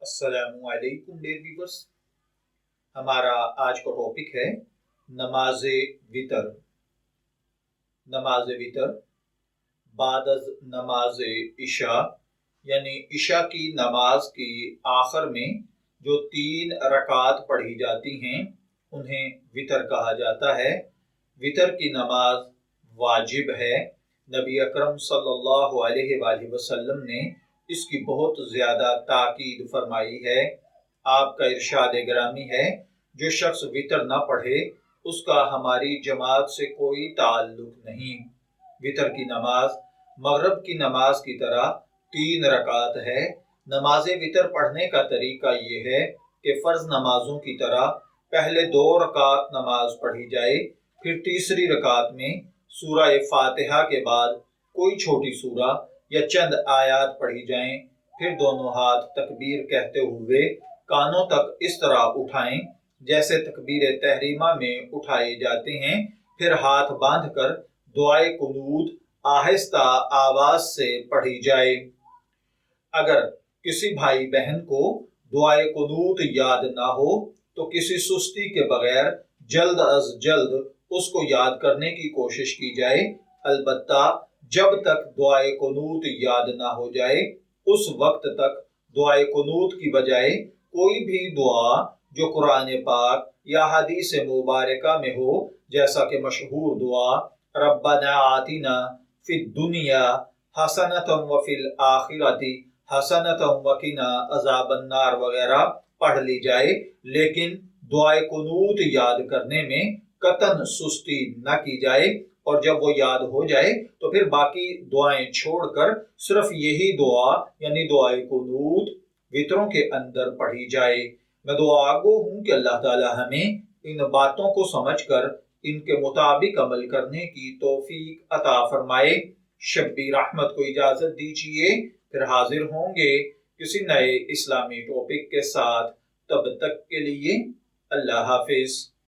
السلام علیکم dear viewers, ہمارا آج کا ٹاپک ہے نماز وتر۔ نماز وتر بعد از نماز عشاء یعنی عشاء کی نماز کی آخر میں جو 3 رکعات پڑھی جاتی ہیں انہیں وتر کہا جاتا ہے۔ وتر کی نماز واجب ہے۔ نبی اکرم صلی اللہ علیہ وآلہ وسلم نے اس کی بہت زیادہ تاکید فرمائی ہے۔ آپ کا ارشاد گرامی ہے، جو شخص وتر نہ پڑھے اس کا ہماری جماعت سے کوئی تعلق نہیں۔ وتر کی نماز مغرب کی نماز کی طرح 3 رکعات ہے۔ نماز وتر پڑھنے کا طریقہ یہ ہے کہ فرض نمازوں کی طرح پہلے 2 رکعات نماز پڑھی جائے، پھر تیسری رکعت میں سورہ فاتحہ کے بعد کوئی چھوٹی سورہ یا چند آیات پڑھی جائیں، پھر دونوں ہاتھ تکبیر کہتے ہوئے کانوں تک اس طرح اٹھائیں جیسے تکبیر تحریمہ میں اٹھائے جاتے ہیں، پھر ہاتھ باندھ کر دعائے قنوت آہستہ آواز سے پڑھی جائے۔ اگر کسی بھائی بہن کو دعائے قنوت یاد نہ ہو تو کسی سستی کے بغیر جلد از جلد اس کو یاد کرنے کی کوشش کی جائے۔ البتہ جب تک دعائے قنوت یاد نہ ہو جائے اس وقت تک دعائے قنوت کی بجائے کوئی بھی دعا جو قرآن پاک یا حدیث مبارکہ میں ہو، جیسا کہ مشہور دعا ربنا آتنا فی الدنیا حسنۃ وفی الآخرۃ حسنۃ وقنا عذاب النار وغیرہ پڑھ لی جائے، لیکن دعائے قنوت یاد کرنے میں قطعاً سستی نہ کی جائے، اور جب وہ یاد ہو جائے تو پھر باقی دعائیں چھوڑ کر صرف یہی دعا یعنی دعائے قنوت وتروں کے اندر پڑھی جائے۔ میں دعا گو ہوں کہ اللہ تعالی ہمیں ان باتوں کو سمجھ کر ان کے مطابق عمل کرنے کی توفیق عطا فرمائے۔ شبیر احمد کو اجازت دیجیے، پھر حاضر ہوں گے کسی نئے اسلامی ٹاپک کے ساتھ۔ تب تک کے لیے اللہ حافظ۔